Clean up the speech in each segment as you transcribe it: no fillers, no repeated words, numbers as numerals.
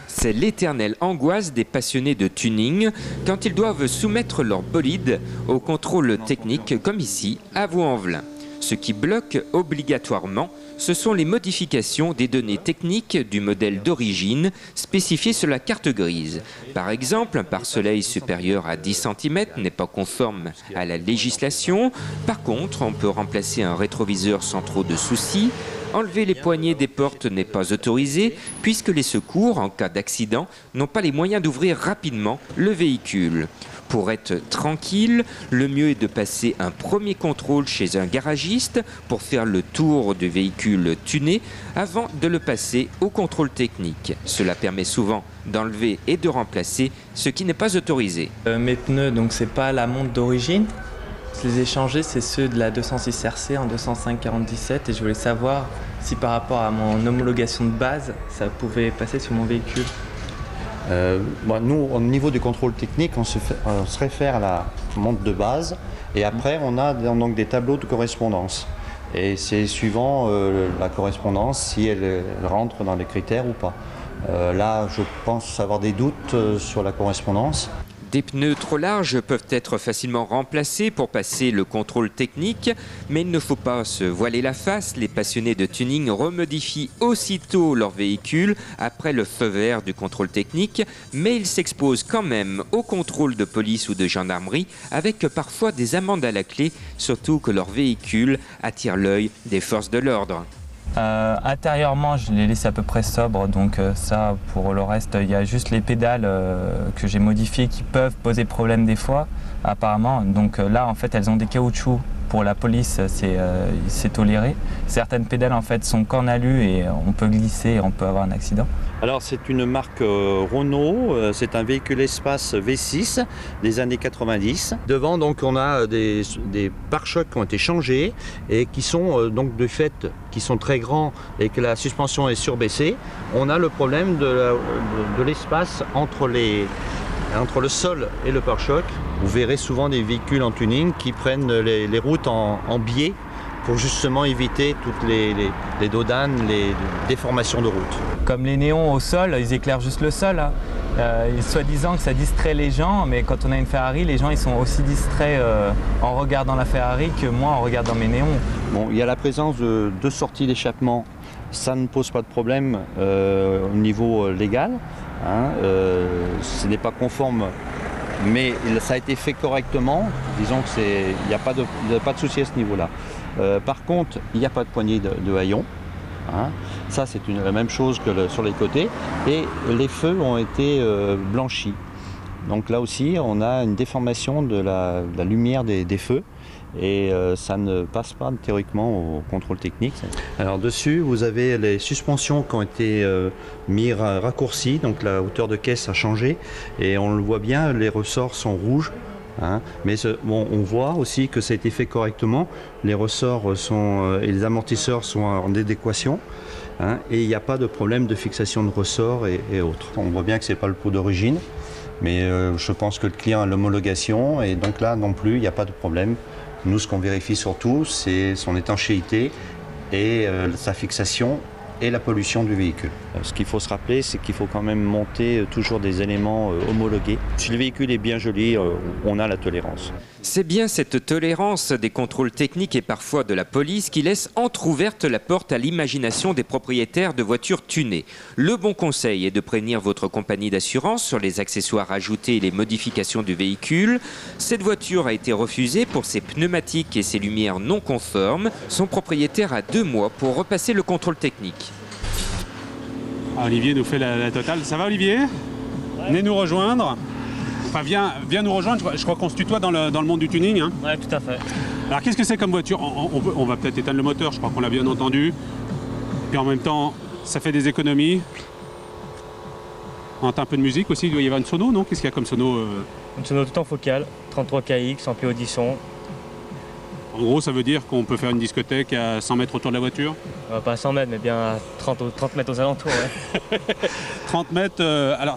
C'est l'éternelle angoisse des passionnés de tuning quand ils doivent soumettre leur bolide au contrôle technique comme ici à Vaux-en-Velin. Ce qui bloque obligatoirement, ce sont les modifications des données techniques du modèle d'origine spécifiées sur la carte grise. Par exemple, un pare-soleil supérieur à 10 cm n'est pas conforme à la législation. Par contre, on peut remplacer un rétroviseur sans trop de soucis. Enlever les poignées des portes n'est pas autorisé puisque les secours, en cas d'accident, n'ont pas les moyens d'ouvrir rapidement le véhicule. Pour être tranquille, le mieux est de passer un premier contrôle chez un garagiste pour faire le tour du véhicule tuné avant de le passer au contrôle technique. Cela permet souvent d'enlever et de remplacer ce qui n'est pas autorisé. Mes pneus, donc c'est pas la montre d'origine. Je les ai changés, c'est ceux de la 206 RC en 205/47 et je voulais savoir si par rapport à mon homologation de base, ça pouvait passer sur mon véhicule. Nous, au niveau du contrôle technique, on se réfère à la montre de base et après on a donc des tableaux de correspondance. Et c'est suivant la correspondance si elle rentre dans les critères ou pas. Là, je pense avoir des doutes sur la correspondance. Des pneus trop larges peuvent être facilement remplacés pour passer le contrôle technique, mais il ne faut pas se voiler la face. Les passionnés de tuning remodifient aussitôt leur véhicule après le feu vert du contrôle technique, mais ils s'exposent quand même au contrôle de police ou de gendarmerie avec parfois des amendes à la clé, surtout que leur véhicule attire l'œil des forces de l'ordre. Intérieurement, je les laisse à peu près sobres, donc ça, pour le reste, il y a juste les pédales que j'ai modifiées qui peuvent poser problème des fois, apparemment. Donc là, en fait, elles ont des caoutchoucs. Pour la police, c'est toléré. Certaines pédales, en fait, sont qu'en alu et on peut glisser, on peut avoir un accident. Alors, c'est une marque Renault, c'est un véhicule espace V6 des années 90. Devant, donc, on a des pare-chocs qui ont été changés et qui sont, donc, de fait, qui sont très grands et que la suspension est surbaissée. On a le problème de l'espace entre le sol et le pare-choc. Vous verrez souvent des véhicules en tuning qui prennent les routes en biais pour justement éviter toutes les dodanes, les déformations de route. Comme les néons au sol, ils éclairent juste le sol. Hein. Soi-disant que ça distrait les gens, mais quand on a une Ferrari, les gens ils sont aussi distraits en regardant la Ferrari que moi en regardant mes néons. Bon, il y a la présence de deux sorties d'échappement. Ça ne pose pas de problème au niveau légal. Hein, ce n'est pas conforme, mais ça a été fait correctement. Disons qu'il n'y a pas de souci à ce niveau-là. Par contre, il n'y a pas de poignée de haillons. Hein. Ça, c'est la même chose que sur les côtés. Et les feux ont été blanchis. Donc là aussi, on a une déformation de la lumière des feux. Et ça ne passe pas théoriquement au contrôle technique. Alors dessus, vous avez les suspensions qui ont été raccourcies, donc la hauteur de caisse a changé et on le voit bien, les ressorts sont rouges. Hein, mais on voit aussi que ça a été fait correctement, les ressorts et les amortisseurs sont en adéquation. Hein, et il n'y a pas de problème de fixation de ressorts et autres. On voit bien que ce n'est pas le pot d'origine, mais je pense que le client a l'homologation et donc là non plus, il n'y a pas de problème. Nous, ce qu'on vérifie surtout, c'est son étanchéité et sa fixation et la pollution du véhicule. Ce qu'il faut se rappeler, c'est qu'il faut quand même monter toujours des éléments homologués. Si le véhicule est bien joli, on a la tolérance. C'est bien cette tolérance des contrôles techniques et parfois de la police qui laisse entrouverte la porte à l'imagination des propriétaires de voitures tunées. Le bon conseil est de prévenir votre compagnie d'assurance sur les accessoires ajoutés et les modifications du véhicule. Cette voiture a été refusée pour ses pneumatiques et ses lumières non conformes. Son propriétaire a 2 mois pour repasser le contrôle technique. Olivier nous fait la totale. Ça va, Olivier? Ouais. Venez nous rejoindre. Enfin, viens nous rejoindre. Je crois qu'on se tutoie dans le monde du tuning. Hein. Ouais, tout à fait. Alors, qu'est-ce que c'est comme voiture? On va peut-être éteindre le moteur, je crois qu'on l'a bien entendu. Puis en même temps, ça fait des économies. On entend un peu de musique aussi. Il doit y avoir une sono, non? Qu'est-ce qu'il y a comme sono Une sono tout en focal, 33 kX, ampli Audisson. En gros, ça veut dire qu'on peut faire une discothèque à 100 mètres autour de la voiture? Pas à 100 mètres, mais bien à 30 mètres aux alentours. Ouais. 30 mètres, alors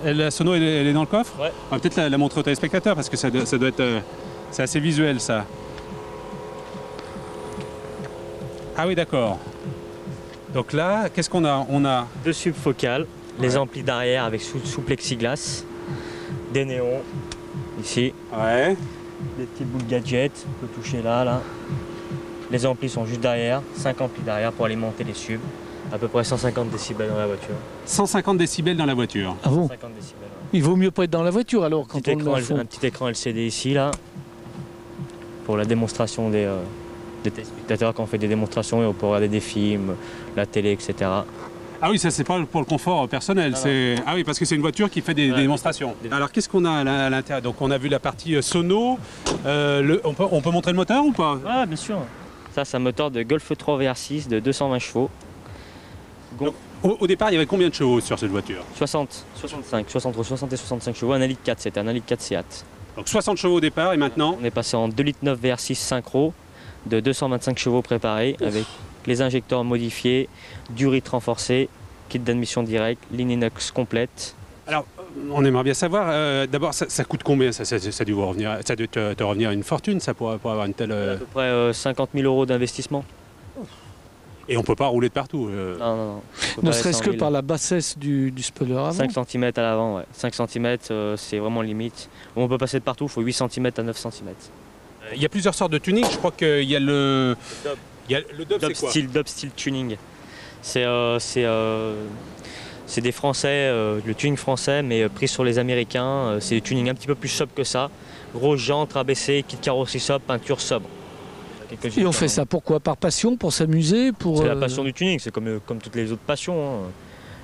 la sono, elle est dans le coffre? Ouais. On va peut-être la montrer aux téléspectateurs parce que ça doit être... c'est assez visuel, ça. Ah oui, d'accord. Donc là, qu'est-ce qu'on a? On a 2 subfocales, Les amplis d'arrière avec sous plexiglas. Des néons, ici. Ouais. Des petites boules gadgets, on peut toucher là. Les amplis sont juste derrière, 5 amplis derrière pour alimenter les subs. À peu près 150 décibels dans la voiture. 150 décibels dans la voiture. Ah bon? 150 décibels, ouais. Il vaut mieux pas être dans la voiture alors quand on le Un petit écran LCD ici, là, pour la démonstration des téléspectateurs quand on fait des démonstrations et on peut regarder des films, la télé, etc. Ah oui, ça c'est pas pour le confort personnel. Ah oui, parce que c'est une voiture qui fait des démonstrations. Alors qu'est-ce qu'on a à l'intérieur? Donc on a vu la partie sono. On peut montrer le moteur ou pas? Ouais, bien sûr. Ça, c'est un moteur de Golf 3 VR6 de 220 chevaux. Donc, au départ, il y avait combien de chevaux sur cette voiture? 60 et 65 chevaux, un 1,4 litre, c'était un 1,4 litre Seat. Donc 60 chevaux au départ et maintenant? On est passé en 2,9 litres VR6 synchro de 225 chevaux préparés avec les injecteurs modifiés, du RIT renforcé, kit d'admission directe, ligne inox complète. Alors, on aimerait bien savoir, d'abord, ça coûte combien? Ça a dû te revenir une fortune, ça, pour avoir une telle... À peu près 50 000 € d'investissement. Et on ne peut pas rouler de partout. Non. Ne serait-ce que par la bassesse du spoiler avant. 5 cm à l'avant, ouais. 5 cm, c'est vraiment limite. On peut passer de partout, il faut 8 cm à 9 cm. Il y a plusieurs sortes de tuning. Je crois qu'il y a le dub, c'est quoi? Dub style tuning. C'est des Français, le tuning français, mais pris sur les Américains. C'est des tuning un petit peu plus sobre que ça. Grosse jante, rabaissé, kit carrosserie sobre, peinture sobre. Et on fait ça pourquoi? Par passion? Pour s'amuser? C'est la passion du tuning, c'est comme toutes les autres passions. Hein.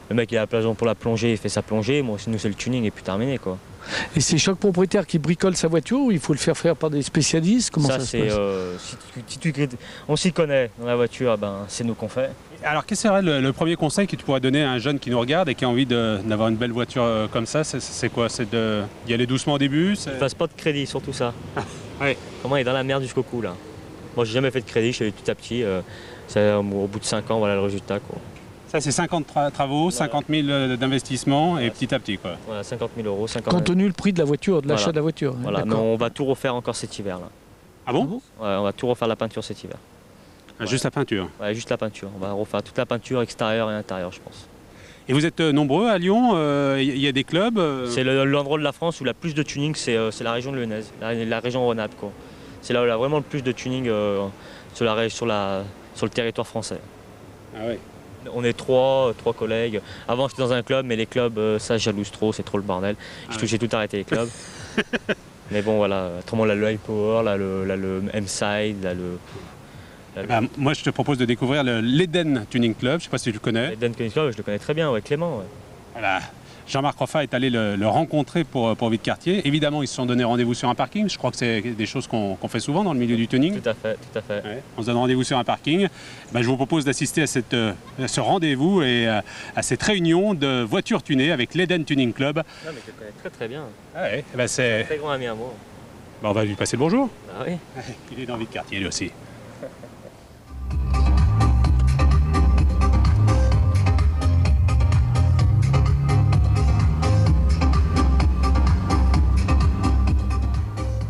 Le mec il a la passion pour la plongée, il fait sa plongée. Moi, nous c'est le tuning et puis terminé quoi. Et c'est chaque propriétaire qui bricole sa voiture ou il faut le faire faire par des spécialistes? Comment ça se passe? On s'y connaît dans la voiture, c'est nous qu'on fait. Alors, quel serait le premier conseil que tu pourrais donner à un jeune qui nous regarde et qui a envie d'avoir une belle voiture comme ça? C'est quoi? C'est d'y aller doucement au début? Ne fasse pas de crédit, surtout ça. Ouais. Comment il est dans la merde jusqu'au cou là. Moi, j'ai jamais fait de crédit, je suis allé petit à petit. Au bout de 5 ans, voilà le résultat quoi. Ça, c'est 50 travaux, 50 000 d'investissement et petit à petit quoi. Voilà, 50 000 €. Compte tenu le prix de la voiture, de l'achat de la voiture. Voilà, mais on va tout refaire encore cet hiver là. Ah bon? Ouais, on va tout refaire la peinture cet hiver. Juste la peinture? Ouais, juste la peinture. On va refaire toute la peinture extérieure et intérieure, je pense. Et vous êtes nombreux à Lyon? Il y a des clubs? C'est l'endroit de la France où il y a plus de tuning, c'est la région lyonnaise, la région Rhône-Alpes quoi. C'est là où il y a vraiment le plus de tuning sur le territoire français. Ah ouais. On est trois collègues. Avant j'étais dans un club, mais les clubs, ça je jalouse trop, c'est trop le bordel. J'ai tout arrêté les clubs. Mais bon voilà, autrement là le High Power, là le M-Side, là le... moi je te propose de découvrir l'Eden Tuning Club, je sais pas si tu le connais. L'Eden Tuning Club, je le connais très bien, ouais, Clément. Ouais. Voilà. Jean-Marc Roffa est allé le rencontrer pour Vide-Quartier. Évidemment, ils se sont donné rendez-vous sur un parking. Je crois que c'est des choses qu'on fait souvent dans le milieu du tuning. Tout à fait. Ouais. On se donne rendez-vous sur un parking. Je vous propose d'assister à ce rendez-vous et à cette réunion de voitures tunées avec l'Eden Tuning Club. Non, mais je le connais très très bien. Ah ouais, c'est un très grand ami à moi. On va lui passer le bonjour. Ah oui. Il est dans Vide-Quartier lui aussi.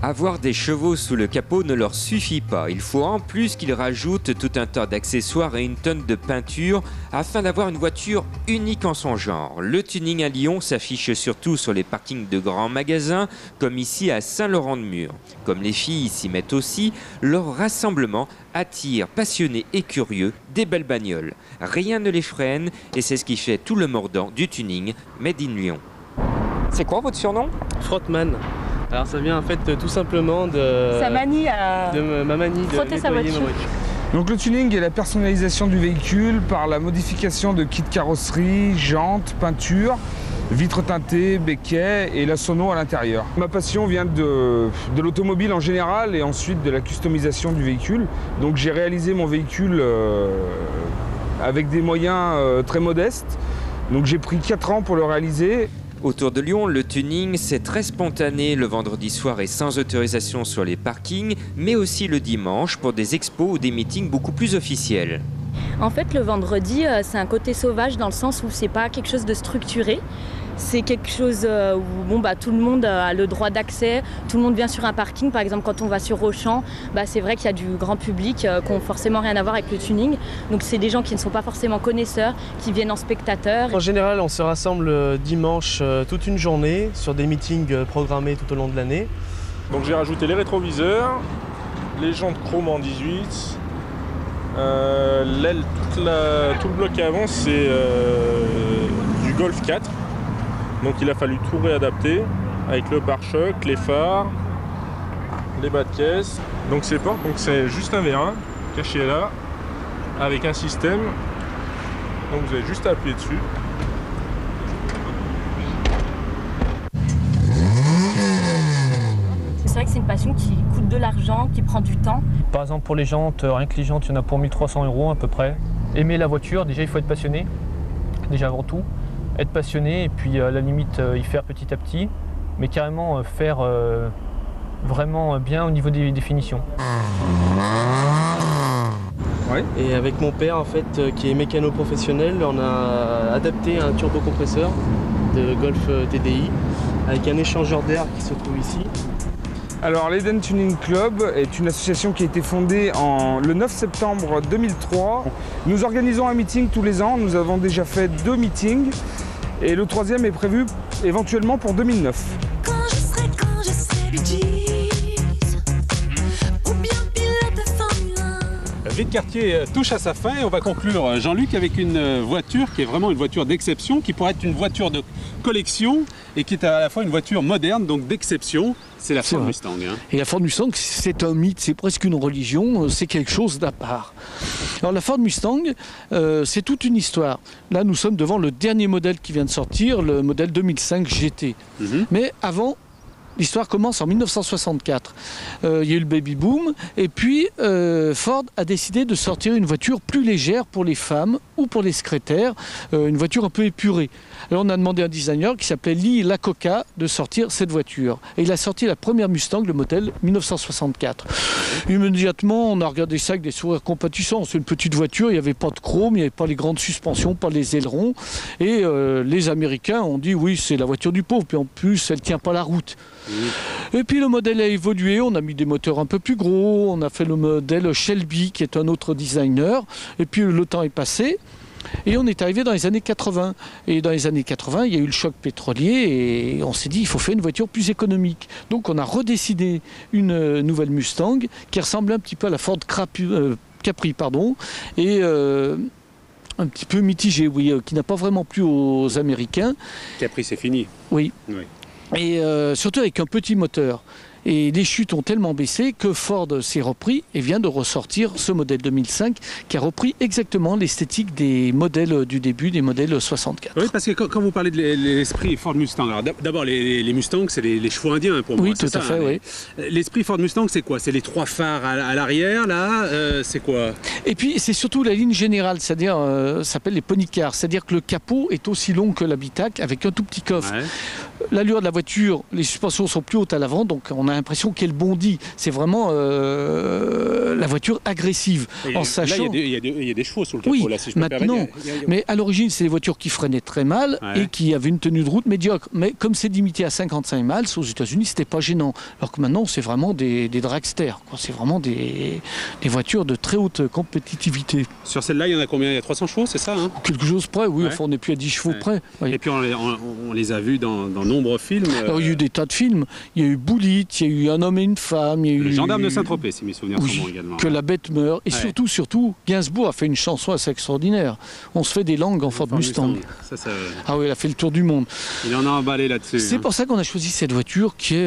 Avoir des chevaux sous le capot ne leur suffit pas. Il faut en plus qu'ils rajoutent tout un tas d'accessoires et une tonne de peinture afin d'avoir une voiture unique en son genre. Le tuning à Lyon s'affiche surtout sur les parkings de grands magasins, comme ici à Saint-Laurent-de-Mur. Comme les filles s'y mettent aussi, leur rassemblement attire passionnés et curieux des belles bagnoles. Rien ne les freine et c'est ce qui fait tout le mordant du tuning Made in Lyon. C'est quoi votre surnom? Frottman. Alors ça vient en fait tout simplement de sa manie ma manie de frotter sa voiture. Donc le tuning est la personnalisation du véhicule par la modification de kits carrosserie, jantes, peinture, vitres teintées, béquets et la sono à l'intérieur. Ma passion vient de l'automobile en général et ensuite de la customisation du véhicule. Donc j'ai réalisé mon véhicule avec des moyens très modestes. Donc j'ai pris 4 ans pour le réaliser. Autour de Lyon, le tuning, c'est très spontané le vendredi soir et sans autorisation sur les parkings, mais aussi le dimanche pour des expos ou des meetings beaucoup plus officiels. En fait, le vendredi, c'est un côté sauvage dans le sens où c'est pas quelque chose de structuré. C'est quelque chose où tout le monde a le droit d'accès, tout le monde vient sur un parking. Par exemple, quand on va sur Auchan, c'est vrai qu'il y a du grand public qui n'ont forcément rien à voir avec le tuning. Donc c'est des gens qui ne sont pas forcément connaisseurs, qui viennent en spectateurs. En général, on se rassemble dimanche toute une journée sur des meetings programmés tout au long de l'année. Donc j'ai rajouté les rétroviseurs, les jantes chrome en 18, l'aile, tout le bloc avant c'est du Golf 4. Donc il a fallu tout réadapter avec le pare-choc, les phares, les bas de caisse. Donc ces portes, donc c'est juste un vérin caché là avec un système. Donc vous avez juste à appuyer dessus. C'est vrai que c'est une passion qui coûte de l'argent, qui prend du temps. Par exemple pour les jantes, rien que les jantes, il y en a pour 1300 € à peu près. Aimer la voiture, déjà il faut être passionné, déjà avant tout. Être passionné et puis à la limite y faire petit à petit, mais carrément faire vraiment bien au niveau des définitions. Ouais. Et avec mon père en fait qui est mécano professionnel, on a adapté un turbocompresseur de Golf TDI avec un échangeur d'air qui se trouve ici. Alors l'Eden Tuning Club est une association qui a été fondée le 9 septembre 2003. Nous organisons un meeting tous les ans, nous avons déjà fait 2 meetings et le 3e est prévu éventuellement pour 2009. Quand je serai Vie de quartier touche à sa fin et on va conclure, Jean-Luc, avec une voiture qui est vraiment une voiture d'exception, qui pourrait être une voiture de collection et qui est à la fois une voiture moderne, donc d'exception. C'est la Ford Mustang. Hein. Et la Ford Mustang, c'est un mythe, c'est presque une religion, c'est quelque chose d'à part. Alors la Ford Mustang, c'est toute une histoire. Là, nous sommes devant le dernier modèle qui vient de sortir, le modèle 2005 GT. Mais avant, l'histoire commence en 1964. Il y a eu le baby boom et puis Ford a décidé de sortir une voiture plus légère pour les femmes ou pour les secrétaires, une voiture un peu épurée. Alors on a demandé à un designer qui s'appelait Lee Iacocca de sortir cette voiture. Et il a sorti la première Mustang, le modèle 1964. Immédiatement, on a regardé ça avec des sourires compatissants. C'est une petite voiture, il n'y avait pas de chrome, il n'y avait pas les grandes suspensions, pas les ailerons. Et les Américains ont dit oui, c'est la voiture du pauvre, puis en plus, elle ne tient pas la route. Et puis le modèle a évolué, on a mis des moteurs un peu plus gros, on a fait le modèle Shelby qui est un autre designer, et puis le temps est passé et on est arrivé dans les années 80. Et dans les années 80, il y a eu le choc pétrolier et on s'est dit il faut faire une voiture plus économique. Donc on a redessiné une nouvelle Mustang qui ressemble un petit peu à la Ford Capri, et un petit peu mitigée, oui, qui n'a pas vraiment plu aux Américains. Capri, c'est fini. Oui. Et surtout avec un petit moteur. Et les chutes ont tellement baissé que Ford s'est repris et vient de ressortir ce modèle 2005 qui a repris exactement l'esthétique des modèles du début, des modèles 64. Oui, parce que quand vous parlez de l'esprit Ford Mustang, alors d'abord les Mustangs, c'est les chevaux indiens pour moi. Oui, tout à fait, oui. L'esprit Ford Mustang, c'est quoi? C'est les 3 phares à l'arrière, là, c'est quoi? Et puis c'est surtout la ligne générale, c'est-à-dire, ça s'appelle les pony cars, c'est-à-dire que le capot est aussi long que l'habitacle avec un tout petit coffre. Ouais. L'allure de la voiture, les suspensions sont plus hautes à l'avant, donc on a l'impression qu'elle bondit. C'est vraiment la voiture agressive. En sachant... Là, il y a des chevaux sous le capot. Oui, là, si je peux maintenant. Mais à l'origine, c'est des voitures qui freinaient très mal et qui avaient une tenue de route médiocre. Mais comme c'est limité à 55 miles, aux États-Unis, c'était pas gênant. Alors que maintenant, c'est vraiment des dragsters. C'est vraiment des voitures de très haute compétitivité. Sur celle-là, il y en a combien? Il y a 300 chevaux, c'est ça, hein? Quelque chose près, oui. Enfin, on n'est plus à 10 chevaux près. Oui. Et puis, on les a vus dans nombreux films. Alors, il y a eu des tas de films. Il y a eu Bullitt, il y a eu Un homme et une femme. Il y a eu Le gendarme de Saint-Tropez, si mes souvenirs sont bons également. Que la bête meurt. Et surtout, Gainsbourg a fait une chanson assez extraordinaire. On se fait des langues en Ford Mustang. Ah oui, elle a fait le tour du monde. Il en a emballé là-dessus. C'est pour ça qu'on a choisi cette voiture qui est...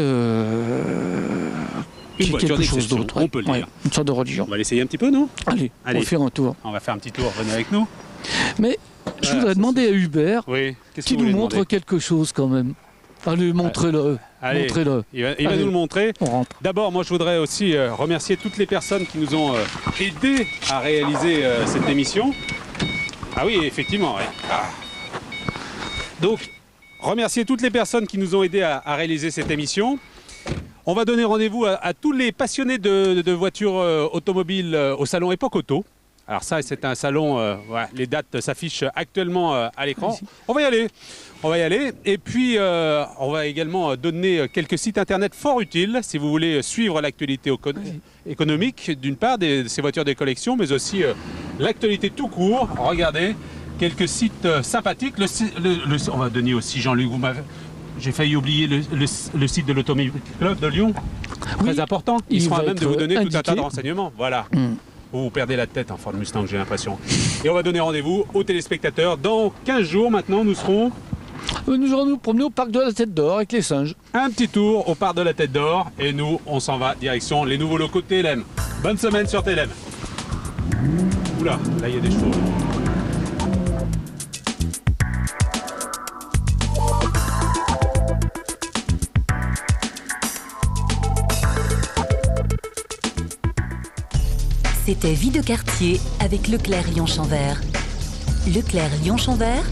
Une voiture d'exception, on peut le dire. Une sorte de religion. On va l'essayer un petit peu, non? Allez, on va faire un tour. On va faire un petit tour, venez avec nous. Mais je voudrais demander à Hubert qui nous montre quelque chose quand même. Allez, montrez-le. Montrez-le. Il va nous le montrer. D'abord, moi, je voudrais aussi remercier toutes les personnes qui nous ont aidés à réaliser cette émission. Ah oui, effectivement. Donc, remercier toutes les personnes qui nous ont aidés à réaliser cette émission. On va donner rendez-vous à tous les passionnés de voitures automobiles au salon Époque Auto. Alors ça, c'est un salon, voilà, les dates s'affichent actuellement à l'écran. On va y aller. Et puis, on va également donner quelques sites internet fort utiles si vous voulez suivre l'actualité économique, d'une part, de ces voitures de collection, mais aussi l'actualité tout court. Regardez, quelques sites sympathiques. On va donner aussi, Jean-Luc, j'ai failli oublier le site de l'Automobile Club de Lyon. Très important. Ils seront à même de vous donner tout un tas de renseignements. Voilà. Vous perdez la tête en Ford Mustang, j'ai l'impression. Et on va donner rendez-vous aux téléspectateurs. Dans 15 jours maintenant, nous allons nous promener au parc de la Tête d'Or avec les singes. Un petit tour au parc de la Tête d'Or. Et nous, on s'en va direction les nouveaux locaux de TLM. Bonne semaine sur TLM. Oula, là il y a des chevaux. C'était Vie de quartier avec Leclerc Lyon-Chanvert. Leclerc Lyon-Chanvert,